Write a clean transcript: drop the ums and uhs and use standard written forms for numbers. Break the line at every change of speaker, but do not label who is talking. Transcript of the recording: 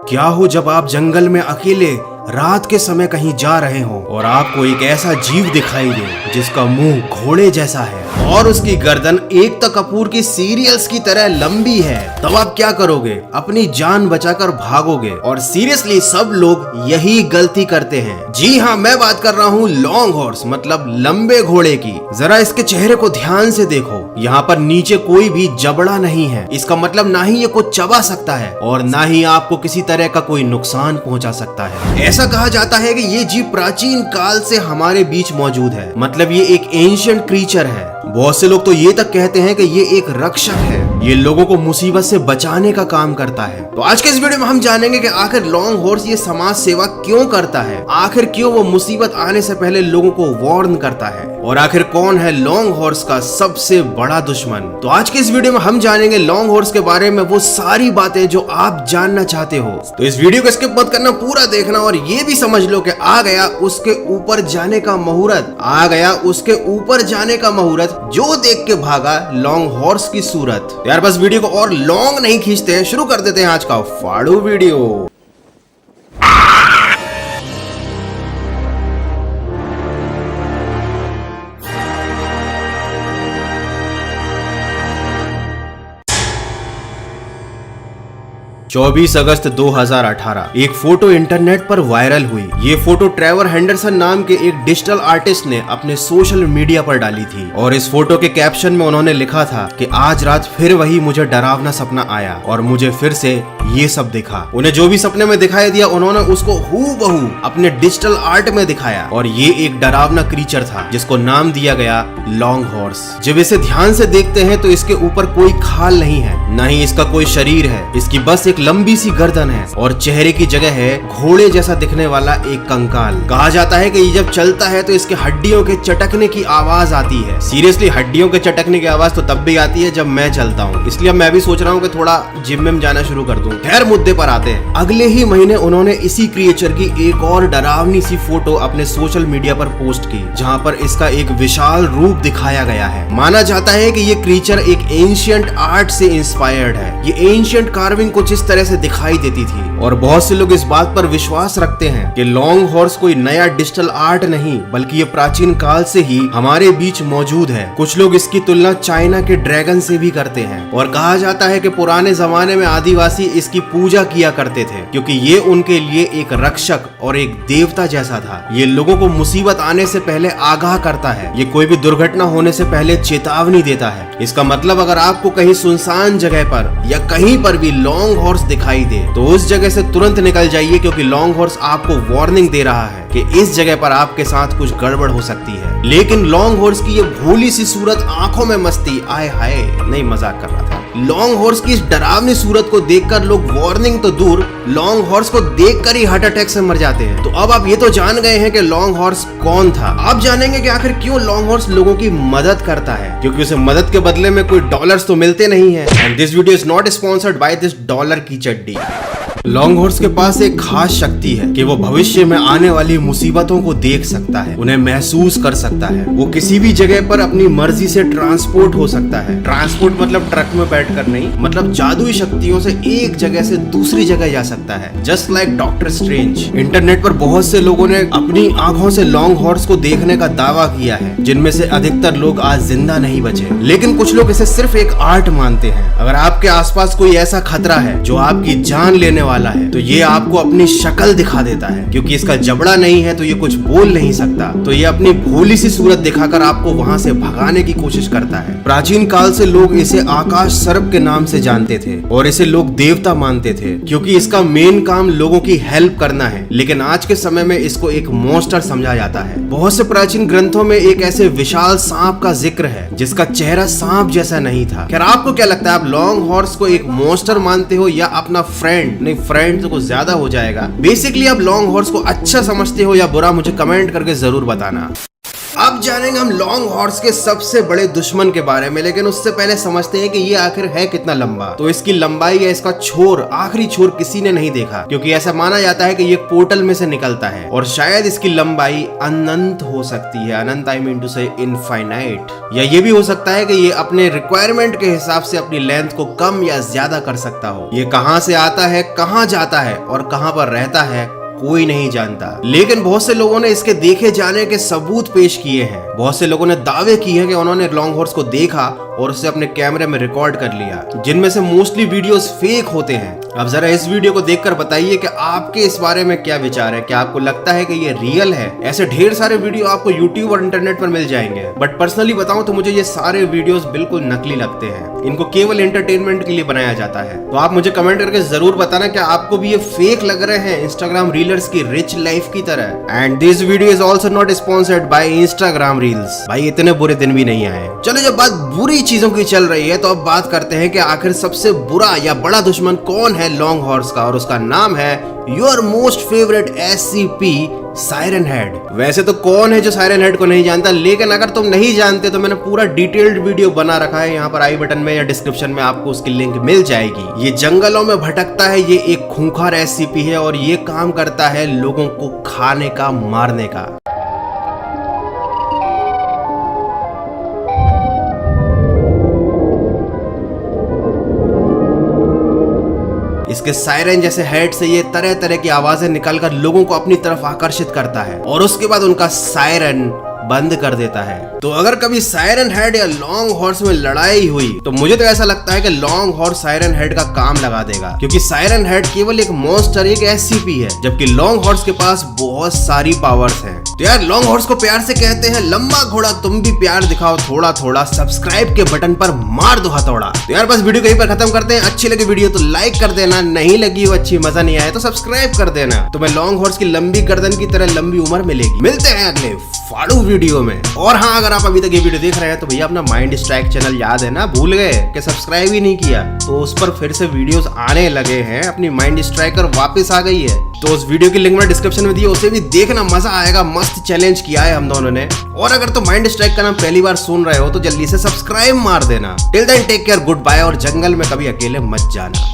क्या हो जब आप जंगल में अकेले रात के समय कहीं जा रहे हो और आपको एक ऐसा जीव दिखाई दे जिसका मुंह घोड़े जैसा है और उसकी गर्दन एकता कपूर की सीरियल्स की तरह लंबी है, तब आप क्या करोगे? अपनी जान बचाकर भागोगे। और सीरियसली सब लोग यही गलती करते हैं। जी हाँ, मैं बात कर रहा हूँ लॉन्ग हॉर्स मतलब लंबे घोड़े की। जरा इसके चेहरे को ध्यान से देखो, यहाँ पर नीचे कोई भी जबड़ा नहीं है। इसका मतलब ना ही ये कुछ चबा सकता है और ना ही आपको किसी तरह का कोई नुकसान पहुंचा सकता है। ऐसा कहा जाता है कि ये जीव प्राचीन काल से हमारे बीच मौजूद है, मतलब ये एक एंशिएंट क्रीचर है। बहुत से लोग तो ये तक कहते हैं कि ये एक रक्षक है, ये लोगों को मुसीबत से बचाने का काम करता है। तो आज के इस वीडियो में हम जानेंगे कि आखिर लॉन्ग हॉर्स ये समाज सेवा क्यों करता है, आखिर क्यों वो मुसीबत आने से पहले लोगों को वार्न करता है, और आखिर कौन है लॉन्ग हॉर्स का सबसे बड़ा दुश्मन। तो आज के इस वीडियो में हम जानेंगे लॉन्ग हॉर्स के बारे में वो सारी बातें जो आप जानना चाहते हो। तो इस वीडियो को स्किप मत करना, पूरा देखना और ये भी समझ लो कि आ गया उसके ऊपर जाने का मुहूर्त, आ गया उसके ऊपर जाने का मुहूर्त जो देख के भागा लॉन्ग हॉर्स की सूरत। यार बस वीडियो को और लॉन्ग नहीं खींचते हैं, शुरू कर देते हैं आज का फाड़ू वीडियो। चौबीस अगस्त 2018 एक फोटो इंटरनेट पर वायरल हुई। ये फोटो ट्रेवर हेंडरसन नाम के एक डिजिटल आर्टिस्ट ने अपने सोशल मीडिया पर डाली थी और इस फोटो के कैप्शन में उन्होंने लिखा था कि आज रात फिर वही मुझे डरावना सपना आया और मुझे फिर से ये सब दिखा। उन्हें जो भी सपने में दिखाई दिया उन्होंने उसको हूबहू अपने डिजिटल आर्ट में दिखाया और ये एक डरावना क्रीचर था जिसको नाम दिया गया लॉन्ग हॉर्स। जब इसे ध्यान से देखते हैं तो इसके ऊपर कोई खाल नहीं है, न ही इसका कोई शरीर है। इसकी बस एक लंबी सी गर्दन है और चेहरे की जगह है घोड़े जैसा दिखने वाला एक कंकाल। कहा जाता है कि ये जब चलता है तो इसके हड्डियों के चटकने की आवाज आती है। सीरियसली हड्डियों के चटकने की आवाज तो तब भी आती है जब मैं चलता हूँ, इसलिए मैं भी सोच रहा हूँ कि थोड़ा जिम में जाना शुरू कर दूं। खैर मुद्दे पर आते हैं। अगले ही महीने उन्होंने इसी क्रिएचर की एक और डरावनी सी फोटो अपने सोशल मीडिया पर पोस्ट की जहाँ पर इसका एक विशाल रूप दिखाया गया है। माना जाता है कि ये क्रिएचर एक एंशिएंट आर्ट से इंस्पायर्ड है। ये एंशिएंट कार्विंग कुछ इस तरह से दिखाई देती थी और बहुत से लोग इस बात पर विश्वास रखते हैं कि लॉन्ग हॉर्स कोई नया डिजिटल आर्ट नहीं बल्कि ये प्राचीन काल से ही हमारे बीच मौजूद है। कुछ लोग इसकी तुलना चाइना के ड्रैगन से भी करते हैं और कहा जाता है कि पुराने जमाने में आदिवासी इसकी पूजा किया करते थे क्योंकि ये उनके लिए एक रक्षक और एक देवता जैसा था। ये लोगों को मुसीबत आने से पहले आगाह करता है, ये कोई भी दुर्घटना होने से पहले चेतावनी देता है। इसका मतलब अगर आपको कहीं सुनसान जगह पर या कहीं पर भी लॉन्ग हॉर्स दिखाई दे तो उस जगह से तुरंत निकल जाइए क्योंकि लॉन्ग हॉर्स आपको वार्निंग दे रहा है कि इस जगह पर आपके साथ कुछ गड़बड़ हो सकती है। लेकिन लॉन्ग हॉर्स की ये भोली सी सूरत, आंखों में मस्ती, आए हाय, नहीं मजाक कर रहा था। लॉन्ग हॉर्स की इस डरावनी सूरत को देखकर लोग वार्निंग तो दूर, लॉन्ग हॉर्स को देखकर ही हार्ट अटैक से मर जाते हैं। तो अब आप ये तो जान गए हैं कि लॉन्ग हॉर्स कौन था। आप जानेंगे कि आखिर क्यों लॉन्ग हॉर्स लोगों की मदद करता है, क्योंकि उसे मदद के बदले में कोई डॉलर्स तो मिलते नहीं है। And this video is not sponsored by this dollar की चड्डी। लॉन्ग हॉर्स के पास एक खास शक्ति है कि वो भविष्य में आने वाली मुसीबतों को देख सकता है, उन्हें महसूस कर सकता है। वो किसी भी जगह पर अपनी मर्जी से ट्रांसपोर्ट हो सकता है। ट्रांसपोर्ट मतलब ट्रक में बैठकर नहीं, मतलब जादुई शक्तियों से एक जगह से दूसरी जगह जा सकता है, just like doctor strange. Internet पर बहुत से लोगों ने अपनी आंखों से लॉन्ग हॉर्स को देखने का दावा किया है, जिनमें से अधिकतर लोग आज जिंदा नहीं बचे। लेकिन कुछ लोग इसे सिर्फ एक आर्ट मानते हैं। अगर आपके आसपास कोई ऐसा खतरा है जो आपकी जान लेने वाला है तो ये आपको अपनी शक्ल दिखा देता है। क्योंकि इसका जबड़ा नहीं है तो ये कुछ बोल नहीं सकता, तो ये अपनी भोली सी सूरत दिखाकर आपको वहां से भगाने की कोशिश करता है। प्राचीन काल से लोग इसे आकाश सर्प के नाम से जानते थे और इसे लोग देवता मानते थे क्योंकि इसका मेन काम लोगों की हेल्प करना है। लेकिन आज के समय में इसको एक मॉन्स्टर समझा जाता है। बहुत से प्राचीन ग्रंथों में एक ऐसे विशाल सांप का जिक्र है जिसका चेहरा सांप जैसा नहीं था। खैर आपको क्या लगता है, आप लॉन्ग हॉर्स को एक मॉन्स्टर मानते हो या अपना फ्रेंड? नहीं, फ्रेंड तो कुछ ज्यादा हो जाएगा। बेसिकली आप लॉन्ग हॉर्स को अच्छा समझते हो या बुरा, मुझे कमेंट करके जरूर बताना। अब जानेंगे हम लॉन्ग हॉर्स के सबसे बड़े दुश्मन के बारे में, लेकिन उससे पहले समझते हैं कि ये आखिर है कितना लंबा। तो इसकी लंबाई या इसका छोर, आखिरी छोर किसी ने नहीं देखा, क्योंकि ऐसा माना जाता है कि ये पोर्टल में से निकलता है और शायद इसकी लंबाई अनंत हो सकती है। अनंत आई मीन टू से इनफाइनाइट। या ये भी हो सकता है कि ये अपने रिक्वायरमेंट के हिसाब से अपनी लेंथ को कम या ज्यादा कर सकता हो। ये कहां से आता है, कहां जाता है और कहां पर रहता है, कोई नहीं जानता। लेकिन बहुत से लोगों ने इसके देखे जाने के सबूत पेश किए हैं। बहुत से लोगों ने दावे किए हैं कि उन्होंने लॉन्ग हॉर्स को देखा और उसे अपने कैमरे में रिकॉर्ड कर लिया, जिनमें से मोस्टली वीडियोस फेक होते हैं। अब जरा इस वीडियो को देखकर बताइए कि आपके इस बारे में क्या विचार है। क्या आपको लगता है कि ये रियल है? ऐसे ढेर सारे वीडियो आपको यूट्यूब और इंटरनेट पर मिल जाएंगे, बट पर्सनली बताऊं तो मुझे ये सारे वीडियोस बिल्कुल नकली लगते हैं। इनको केवल एंटरटेनमेंट के लिए बनाया जाता है। तो आप मुझे कमेंट करके जरूर बताना कि आपको भी ये फेक लग रहे हैं, इंस्टाग्राम रीलर्स की रिच लाइफ की तरह। And this video is also not sponsored by Instagram reels. भाई इतने बुरे दिन भी नहीं आए। चलो जब बात बुरी चीजों की चल रही है तो अब बात करते हैं कि आखिर सबसे बुरा या बड़ा दुश्मन कौन है लॉन्ग हॉर्स का, और उसका नाम है your most favourite SCP siren head. वैसे तो कौन है जो सायरन हेड को नहीं जानता, लेकिन अगर तुम नहीं जानते तो मैंने पूरा डिटेल्ड वीडियो बना रखा है। यहाँ पर आई बटन में या डिस्क्रिप्शन में आपको उसकी लिंक मिल जाएगी। ये जंगलों में भटकता है, ये एक खूंखार SCP है और ये काम करता है लोगों को खाने का, मारने का। इसके सायरन जैसे हेड से ये तरह तरह की आवाजें निकालकर लोगों को अपनी तरफ आकर्षित करता है और उसके बाद उनका सायरन बंद कर देता है। तो अगर कभी सायरन हेड या लॉन्ग हॉर्स में लड़ाई हुई तो मुझे तो ऐसा लगता है कि लॉन्ग हॉर्स सायरन हेड का काम लगा देगा, क्योंकि सायरन हेड केवल एक मॉन्स्टर, एक SCP है, जबकि लॉन्ग हॉर्स के पास बहुत सारी पावर्स हैं। तो यार लॉन्ग हॉर्स को प्यार से कहते हैं लंबा घोड़ा, तुम भी प्यार दिखाओ थोड़ा थोड़ा, सब्सक्राइब के बटन पर मार दो हथौड़ा। तो यार बस वीडियो कहीं पर खत्म करते हैं। अच्छी लगी वीडियो तो लाइक कर देना, नहीं लगी हो अच्छी, मजा नहीं आया तो सब्सक्राइब कर देना। तुम्हें लॉन्ग हॉर्स की लंबी गर्दन की तरह लंबी उम्र मिलेगी। मिलते हैं अगले फाड़ू वीडियो में। और हाँ, अगर आप अभी तक ये वीडियो देख रहे हैं तो भैया अपना माइंड स्ट्राइक चैनल याद है ना, भूल गए कि सब्सक्राइब ही नहीं किया, तो उस पर फिर से वीडियोस आने लगे हैं। अपनी माइंड स्ट्राइकर वापस आ गई है, तो उस वीडियो की लिंक मैंने डिस्क्रिप्शन में दी है, उसे भी देखना, मजा आएगा। मस्त चैलेंज किया है हम दोनों ने। और अगर तुम माइंड स्ट्राइक का नाम पहली बार सुन रहे हो तो जल्दी से सब्सक्राइब मार देना। Till then take care, good bye, और जंगल में कभी अकेले मत जाना।